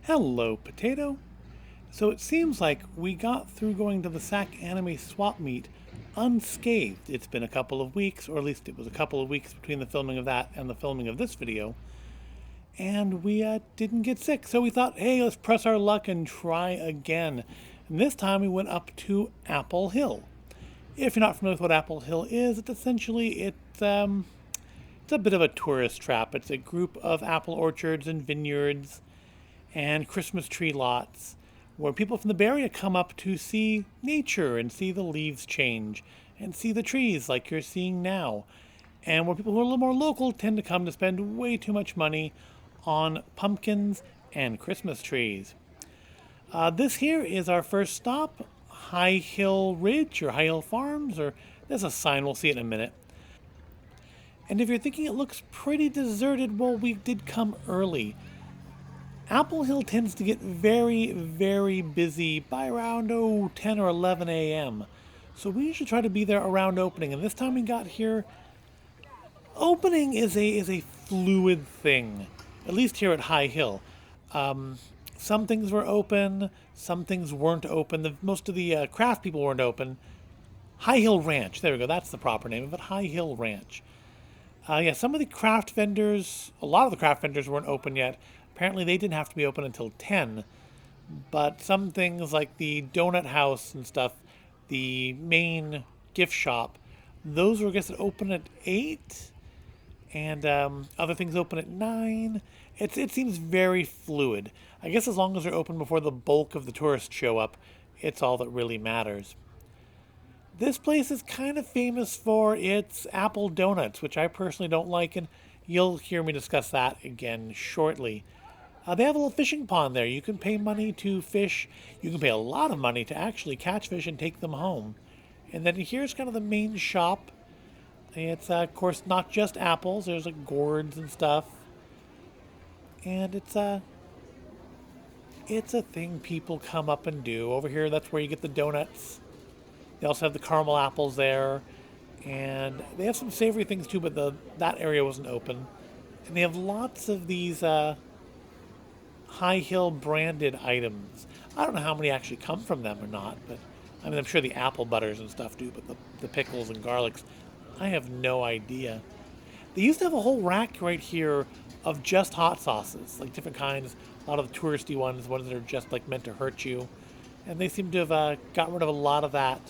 Hello, Potato. So it seems like we got through going to the SacAnime Swap Meet unscathed. It's been a couple of weeks, or at least it was a couple of weeks between the filming of that and the filming of this video, and we didn't get sick. So we thought, hey, let's press our luck and try again. And this time we went up to Apple Hill. If you're not familiar with what Apple Hill is, it's a bit of a tourist trap. It's a group of apple orchards and vineyards and Christmas tree lots where people from the Bay Area come up to see nature and see the leaves change and see the trees like you're seeing now. And where people who are a little more local tend to come to spend way too much money on pumpkins and Christmas trees. This here is our first stop, High Hill Ridge or High Hill Farms, or there's a sign, we'll see it in a minute. And if you're thinking it looks pretty deserted, well, we did come early. Apple Hill tends to get very, very busy by around 10 or 11 a.m. So we usually try to be there around opening. And this time we got here, opening is a fluid thing, at least here at High Hill. Some things were open, some things weren't open. Most of the craft people weren't open. High Hill Ranch, there we go, that's the proper name of it, High Hill Ranch. Some of the craft vendors, a lot of the craft vendors weren't open yet. Apparently they didn't have to be open until 10, but some things like the donut house and stuff, the main gift shop, those were, I guess, open at 8, and other things open at 9. It seems very fluid. I guess as long as they're open before the bulk of the tourists show up, it's all that really matters. This place is kind of famous for its apple donuts, which I personally don't like, and you'll hear me discuss that again shortly. They have a little fishing pond there. You can pay money to fish. You can pay a lot of money to actually catch fish and take them home. And then here's kind of the main shop. It's, of course, not just apples. There's like gourds and stuff. And it's a thing people come up and do. Over here, that's where you get the donuts. They also have the caramel apples there. And they have some savory things too, but that area wasn't open. And they have lots of these High Hill branded items. I don't know how many actually come from them or not, but I mean, I'm sure the apple butters and stuff do, but the pickles and garlics, I have no idea. They used to have a whole rack right here of just hot sauces, like different kinds, a lot of the touristy ones that are just like meant to hurt you. And they seem to have got rid of a lot of that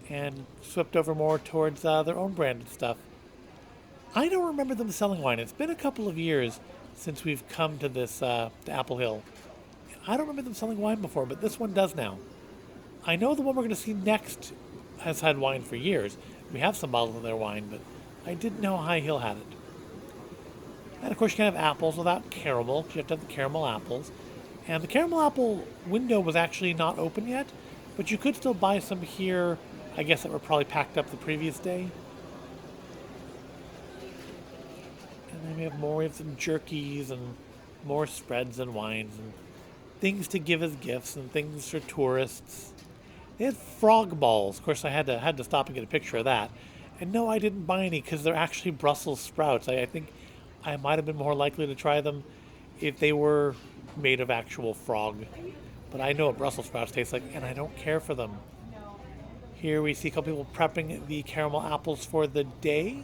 and swept over more towards their own branded stuff. I don't remember them selling wine. It's been a couple of years since we've come to this to Apple Hill. I don't remember them selling wine before, but this one does now. I know the one we're going to see next has had wine for years. We have some bottles of their wine, but I didn't know High Hill had it. And of course you can have apples without caramel. You have to have the caramel apples. And the caramel apple window was actually not open yet, but you could still buy some here, I guess, that were probably packed up the previous day. And then we have some jerkies and more spreads and wines and things to give as gifts and things for tourists. They had frog balls. Of course, I had to stop and get a picture of that. And no, I didn't buy any because they're actually Brussels sprouts. I think I might have been more likely to try them if they were made of actual frog. But I know what Brussels sprouts taste like, and I don't care for them. Here we see a couple people prepping the caramel apples for the day.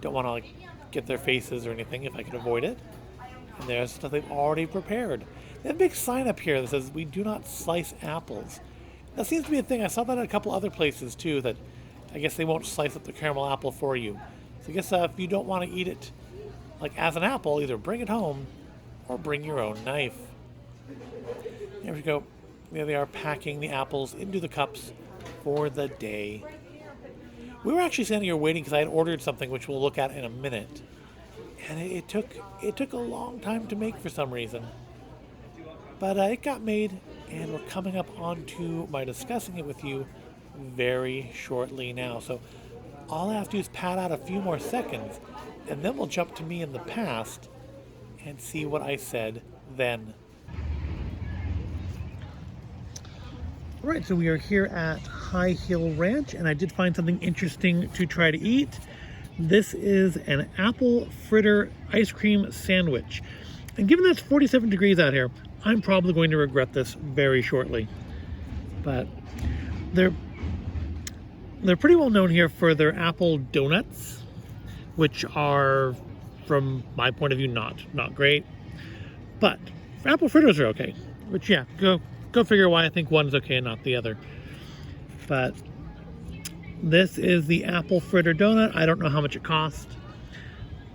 Don't want to get their faces or anything if I can avoid it. And there's stuff they've already prepared. They have a big sign up here that says, "We do not slice apples." That seems to be a thing. I saw that at a couple other places too, that I guess they won't slice up the caramel apple for you. So I guess if you don't want to eat it like as an apple, either bring it home or bring your own knife. There we go. There they are, packing the apples into the cups for the day. We were actually standing here waiting because I had ordered something which we'll look at in a minute. And it took a long time to make for some reason. But it got made, and we're coming up onto my discussing it with you very shortly now. So all I have to do is pad out a few more seconds, and then we'll jump to me in the past and see what I said then. All right, so we are here at High Hill Ranch, and I did find something interesting to try to eat. This is an apple fritter ice cream sandwich. And given that it's 47 degrees out here, I'm probably going to regret this very shortly. But they're pretty well known here for their apple donuts, which are, from my point of view, not great. But apple fritters are okay. Which, yeah, go figure why I think one's okay and not the other. But this is the apple fritter donut. I don't know how much it cost.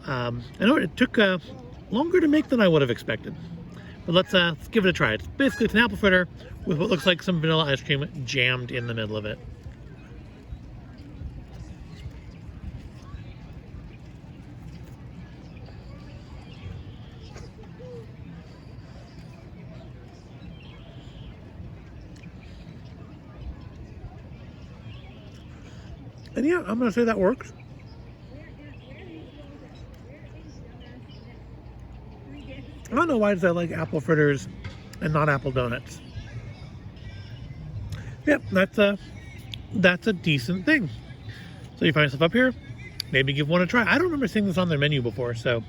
I know it took longer to make than I would have expected. But let's give it a try. It's an apple fritter with what looks like some vanilla ice cream jammed in the middle of it. And yeah, I'm going to say that works. I don't know why I like apple fritters and not apple donuts. Yep, that's a decent thing. So you find yourself up here, maybe give one a try. I don't remember seeing this on their menu before, so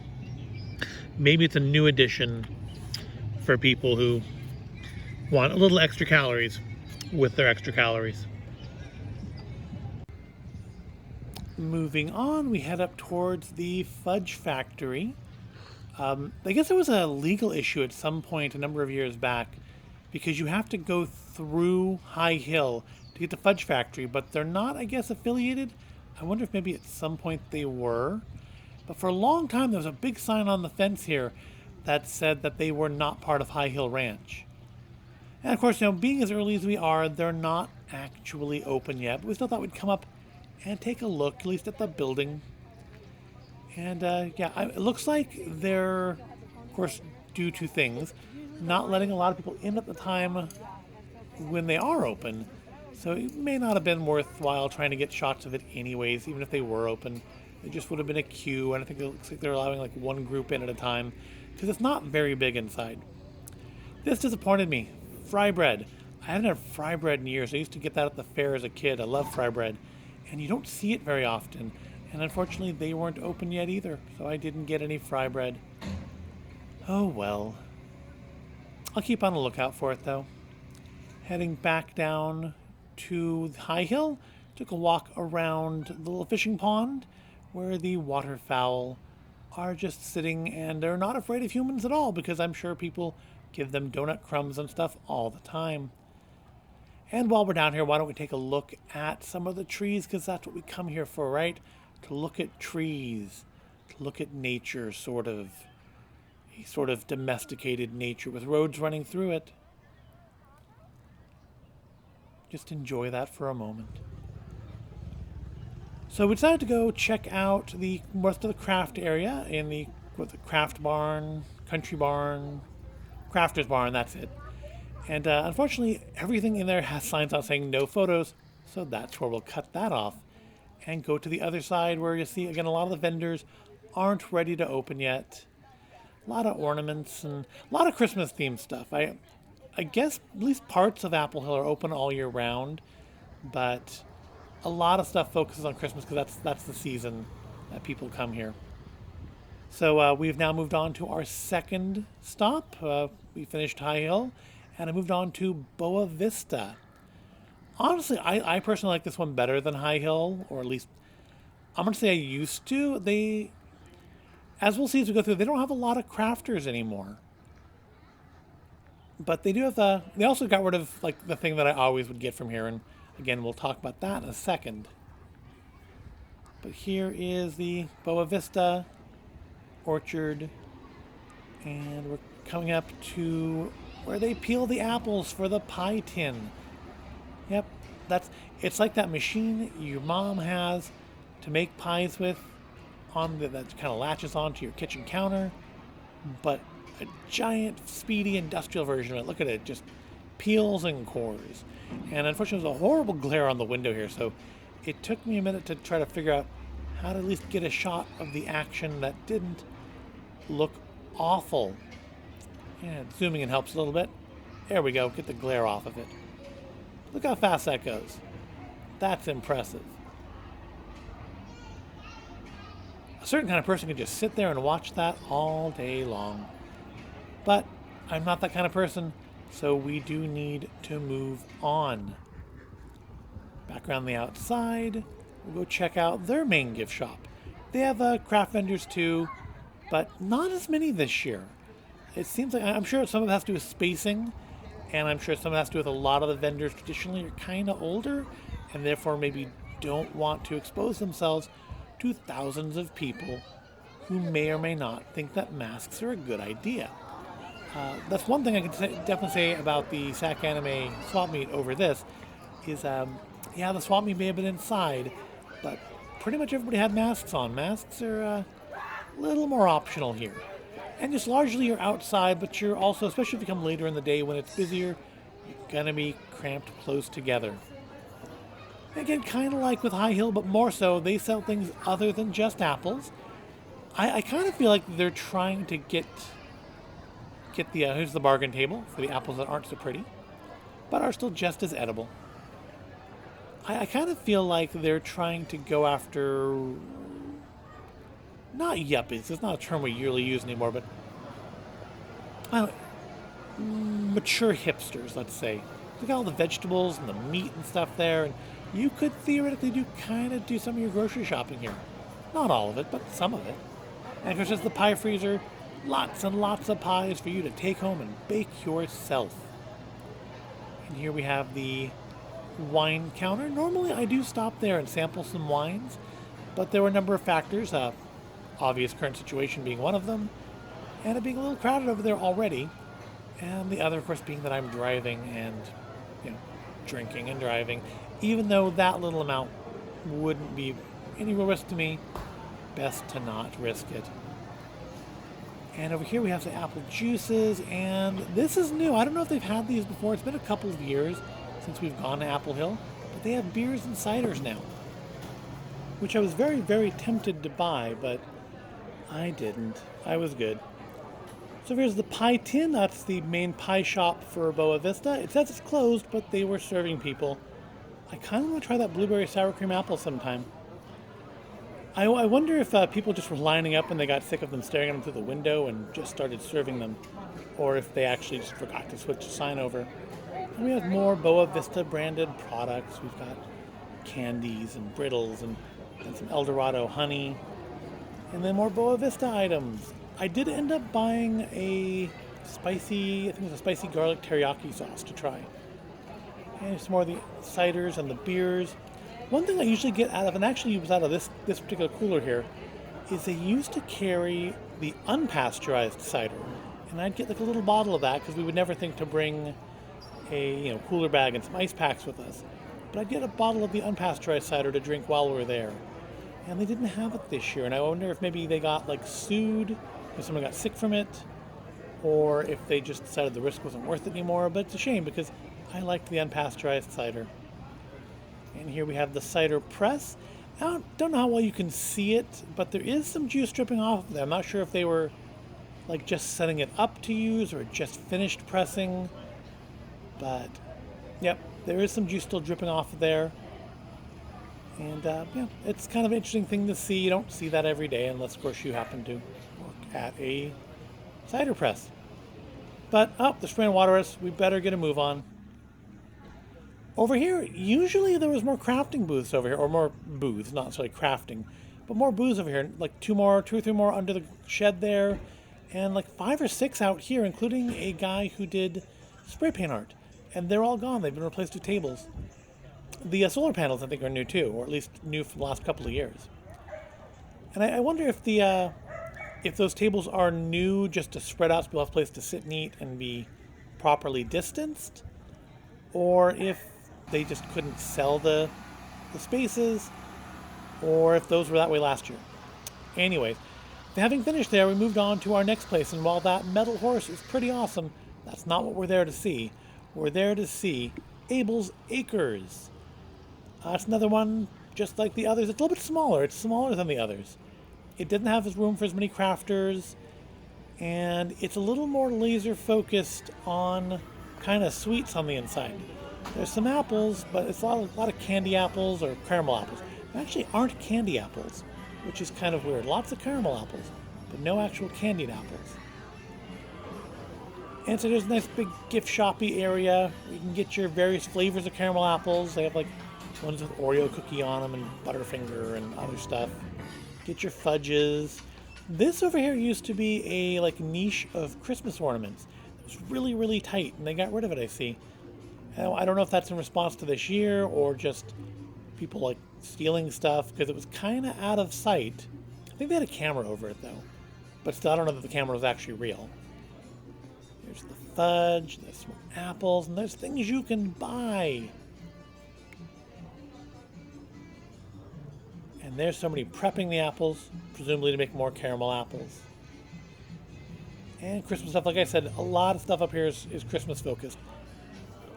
maybe it's a new addition for people who want a little extra calories with their extra calories. Moving on, we head up towards the Fudge Factory. I guess there was a legal issue at some point a number of years back because you have to go through High Hill to get to Fudge Factory, but they're not, I guess, affiliated. I wonder if maybe at some point they were. But for a long time, there was a big sign on the fence here that said that they were not part of High Hill Ranch. And of course, being as early as we are, they're not actually open yet, but we still thought we'd come up and take a look, at least at the building. And yeah, it looks like they're, of course, due to things, not letting a lot of people in at the time when they are open. So it may not have been worthwhile trying to get shots of it anyways, even if they were open. It just would have been a queue, and I think it looks like they're allowing like one group in at a time, because it's not very big inside. This disappointed me. Fry bread. I haven't had fry bread in years. I used to get that at the fair as a kid. I love fry bread. And you don't see it very often. And unfortunately, they weren't open yet either, so I didn't get any fry bread. Oh well. I'll keep on the lookout for it, though. Heading back down to High Hill, took a walk around the little fishing pond where the waterfowl are just sitting, and they're not afraid of humans at all because I'm sure people give them donut crumbs and stuff all the time. And while we're down here, why don't we take a look at some of the trees, because that's what we come here for, right? To look at trees, to look at nature, sort of domesticated nature with roads running through it. Just enjoy that for a moment. So we decided to go check out the most of the craft area in the craft barn, country barn, crafter's barn, that's it. And unfortunately, everything in there has signs out saying no photos, so that's where we'll cut that off and go to the other side where you see, again, a lot of the vendors aren't ready to open yet. A lot of ornaments and a lot of Christmas-themed stuff. I guess at least parts of Apple Hill are open all year round, but a lot of stuff focuses on Christmas because that's the season that people come here. So we've now moved on to our second stop. We finished High Hill, and I moved on to Boa Vista. Honestly, I personally like this one better than High Hill, or at least I'm going to say I used to. As we'll see as we go through, they don't have a lot of crafters anymore. But they do have they also got rid of like the thing that I always would get from here, and again, we'll talk about that in a second. But here is the Boa Vista orchard, and we're coming up to where they peel the apples for the pie tin. Yep, it's like that machine your mom has to make pies with, that kind of latches onto your kitchen counter, but a giant, speedy, industrial version of it. Look at it, just peels and cores. And unfortunately, there's a horrible glare on the window here, so it took me a minute to try to figure out how to at least get a shot of the action that didn't look awful. And zooming in helps a little bit. There we go, get the glare off of it. Look how fast that goes. That's impressive. A certain kind of person can just sit there and watch that all day long. But I'm not that kind of person, so we do need to move on. Back around the outside, we'll go check out their main gift shop. They have craft vendors too, but not as many this year. It seems like, I'm sure some of it has to do with spacing, and I'm sure some of it has to do with a lot of the vendors traditionally are kind of older, and therefore maybe don't want to expose themselves to thousands of people who may or may not think that masks are a good idea. That's one thing I can definitely say about the SacAnime Swap Meet over this, is yeah, the swap meet may have been inside, but pretty much everybody had masks on. Masks are a little more optional here. And just largely you're outside, but you're also, especially if you come later in the day when it's busier, you're gonna be cramped close together. Again, kind of like with High Hill, but more so, they sell things other than just apples. I kind of feel like they're trying to get the, here's the bargain table for the apples that aren't so pretty, but are still just as edible. I kind of feel like they're trying to go after, not yuppies, it's not a term we usually use anymore, but mature hipsters, let's say. Look at all the vegetables and the meat and stuff there, and you could theoretically do some of your grocery shopping here. Not all of it, but some of it. And of course, there's the pie freezer, lots and lots of pies for you to take home and bake yourself. And here we have the wine counter. Normally I do stop there and sample some wines, but there were a number of factors, obvious current situation being one of them, and it being a little crowded over there already, and the other of course being that I'm driving and, you know, drinking and driving, even though that little amount wouldn't be any real risk to me, best to not risk it. And over here we have some apple juices, and this is new. I don't know if they've had these before. It's been a couple of years since we've gone to Apple Hill, but they have beers and ciders now, which I was very, very tempted to buy, but I didn't. I was good. So here's the Pie Tin. That's the main pie shop for Boa Vista. It says it's closed, but they were serving people. I kind of want to try that blueberry sour cream apple sometime. I wonder if people just were lining up and they got sick of them staring at them through the window and just started serving them, or if they actually just forgot to switch the sign over. And we have more Boa Vista branded products. We've got candies and brittles and some El Dorado honey, and then more Boa Vista items. I did end up buying a spicy, I think it was a spicy garlic teriyaki sauce to try. And some more of the ciders and the beers. One thing I usually get out of, and actually it was out of this particular cooler here, is they used to carry the unpasteurized cider. And I'd get like a little bottle of that because we would never think to bring a cooler bag and some ice packs with us. But I'd get a bottle of the unpasteurized cider to drink while we were there. And they didn't have it this year. And I wonder if maybe they got like sued, if someone got sick from it, or if they just decided the risk wasn't worth it anymore. But it's a shame because I liked the unpasteurized cider. And here we have the cider press. I don't know how well you can see it, but there is some juice dripping off of there. I'm not sure if they were like just setting it up to use or just finished pressing. But, yep, there is some juice still dripping off of there. And, yeah, it's kind of an interesting thing to see. You don't see that every day unless, of course, you happen to work at a cider press. But, they're spraying water at us. We better get a move on. Over here, usually there was more crafting booths over here, or more booths, not necessarily crafting, but more booths over here. Like two or three more under the shed there, and like 5 or 6 out here, including a guy who did spray paint art. And they're all gone. They've been replaced with tables. The solar panels, I think, are new too, or at least new for the last couple of years. And I wonder if those tables are new just to spread out so people have a place to sit and eat and be properly distanced, or if they just couldn't sell the spaces, or if those were that way last year. Anyways, having finished there, we moved on to our next place, and while that metal horse is pretty awesome, that's not what we're there to see. We're there to see Abel's Acres. It's another one just like the others. It's a little bit smaller. It's smaller than the others. It didn't have as room for as many crafters, and it's a little more laser focused on kind of sweets on the inside. There's some apples, but it's a lot of candy apples or caramel apples. There actually aren't candy apples, which is kind of weird. Lots of caramel apples, but no actual candied apples. And so there's a nice big gift shoppy area. You can get your various flavors of caramel apples. They have like ones with Oreo cookie on them and Butterfinger and other stuff. Get your fudges. This over here used to be a like niche of Christmas ornaments. It was really, really tight, and they got rid of it, I see. I don't know if that's in response to this year or just people like stealing stuff because it was kind of out of sight. I think they had a camera over it though, but still, I don't know that the camera was actually real. There's the fudge, there's some apples, and there's things you can buy. And there's somebody prepping the apples, presumably to make more caramel apples. And Christmas stuff, like I said, a lot of stuff up here is Christmas focused.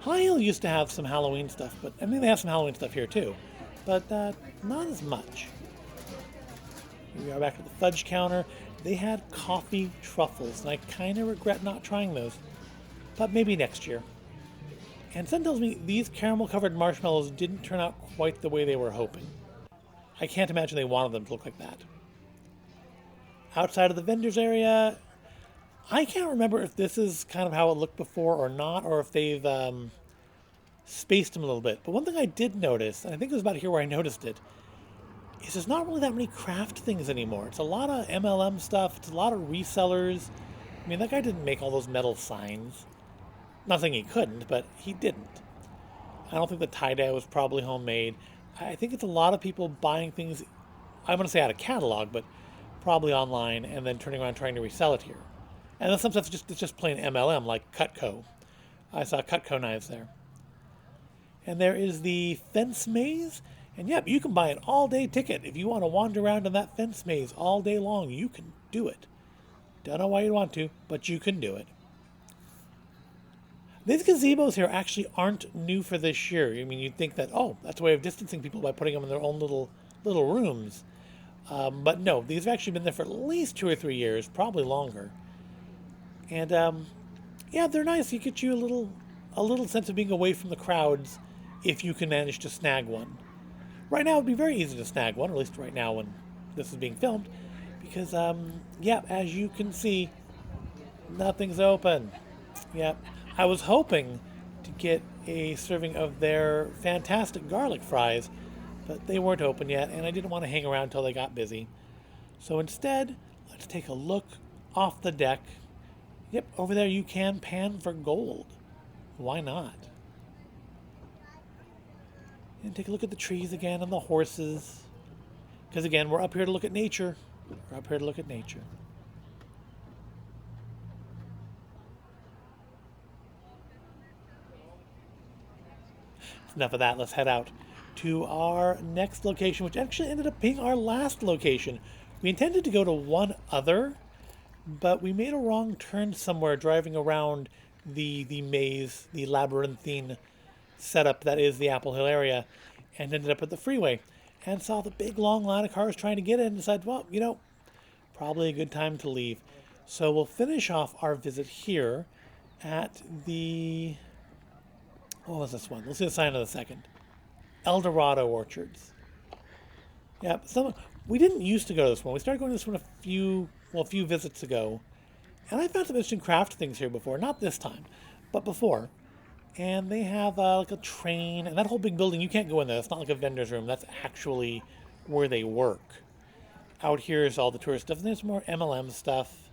High Hill used to have some Halloween stuff, but I mean they have some Halloween stuff here too, but not as much. Here we are back at the fudge counter. They had coffee truffles, and I kind of regret not trying those, but maybe next year. And something tells me these caramel-covered marshmallows didn't turn out quite the way they were hoping. I can't imagine they wanted them to look like that. Outside of the vendors area, I can't remember if this is kind of how it looked before or not, or if they've spaced them a little bit. But one thing I did notice, and I think it was about here where I noticed it, is there's not really that many craft things anymore. It's a lot of MLM stuff. It's a lot of resellers. I mean, that guy didn't make all those metal signs. Not saying he couldn't, but he didn't. I don't think the tie-dye was probably homemade. I think it's a lot of people buying things, I'm going to say out of catalog, but probably online, and then turning around trying to resell it here. And then some stuff it's just plain MLM, like Cutco. I saw Cutco knives there. And there is the fence maze. And yep, you can buy an all-day ticket. If you want to wander around in that fence maze all day long, you can do it. Don't know why you'd want to, but you can do it. These gazebos here actually aren't new for this year. I mean, you'd think that, oh, that's a way of distancing people by putting them in their own little rooms. But no, these have actually been there for at least 2 or 3 years, probably longer. And yeah, they're nice. You get you a little sense of being away from the crowds if you can manage to snag one. Right now, it would be very easy to snag one, or at least right now when this is being filmed, because, yeah, as you can see, nothing's open. Yep. I was hoping to get a serving of their fantastic garlic fries, but they weren't open yet, and I didn't want to hang around until they got busy. So instead, let's take a look off the deck. Yep, over there you can pan for gold. Why not? And take a look at the trees again and the horses. Because again, we're up here to look at nature. We're up here to look at nature. Enough of that. Let's head out to our next location, which actually ended up being our last location. We intended to go to one other, but we made a wrong turn somewhere driving around the maze, the labyrinthine setup that is the Apple Hill area, and ended up at the freeway and saw the big long line of cars trying to get in and decided, well, you know, probably a good time to leave. So we'll finish off our visit here at the, what was this one? Let's see the sign in a second. El Dorado Orchards. Yeah, we didn't used to go to this one. We started going to this one a few visits ago. And I found some interesting craft things here before. Not this time, but before. And they have like a train. And that whole big building, you can't go in there. It's not like a vendor's room. That's actually where they work. Out here is all the tourist stuff. And there's more MLM stuff.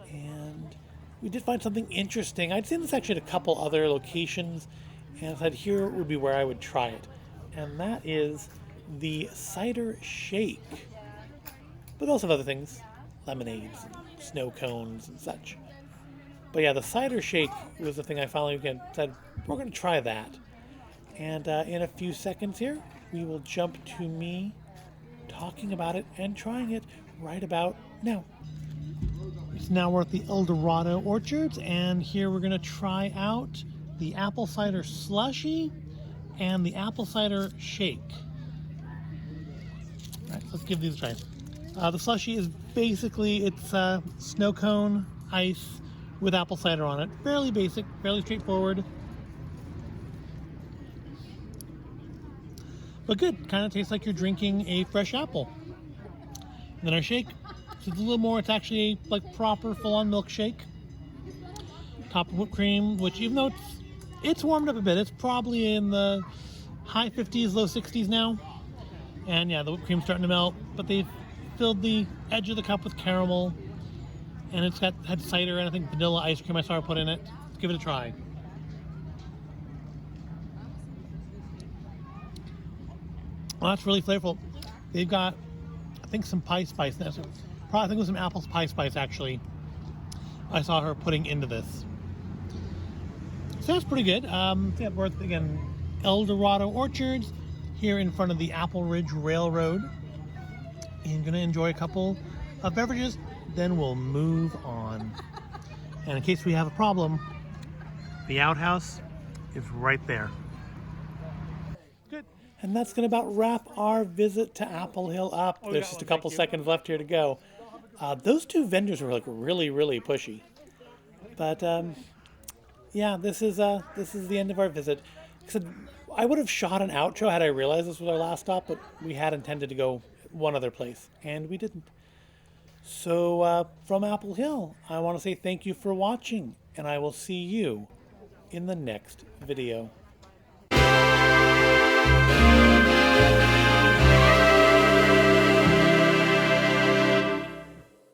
And we did find something interesting. I'd seen this actually at a couple other locations. And I said, here would be where I would try it. And that is the cider shake. But also other things. Lemonades and snow cones and such. But yeah, the cider shake was the thing I finally said, we're going to try that. And in a few seconds here, we will jump to me talking about it and trying it right about now. So now we're at the El Dorado Orchards, and here we're going to try out the apple cider slushy and the apple cider shake. All right, let's give these a try. The slushy is basically, it's snow cone ice with apple cider on it. Fairly basic, fairly straightforward. But good, kind of tastes like you're drinking a fresh apple. And then our shake, so it's a little more, it's actually a like proper full-on milkshake. Top of whipped cream, which even though it's warmed up a bit, it's probably in the high 50s, low 60s now. And yeah, the whipped cream's starting to melt, but they've filled the edge of the cup with caramel, and it's had cider and I think vanilla ice cream I saw her put in it. Let's give it a try. Well, that's really flavorful. They've got, I think, some pie spice. Probably, I think it was some apple pie spice, actually. I saw her putting into this. So that's pretty good. Yeah, we're at, again, El Dorado Orchards here in front of the Apple Ridge Railroad. And going to enjoy a couple of beverages, then we'll move on. And in case we have a problem, the outhouse is right there. And that's going to about wrap our visit to Apple Hill up. There's just a couple seconds left here to go. Those two vendors were like really, really pushy. But yeah, this is the end of our visit. I would have shot an outro had I realized this was our last stop, but we had intended to go one other place, and we didn't. So from Apple Hill, I want to say thank you for watching, and I will see you in the next video.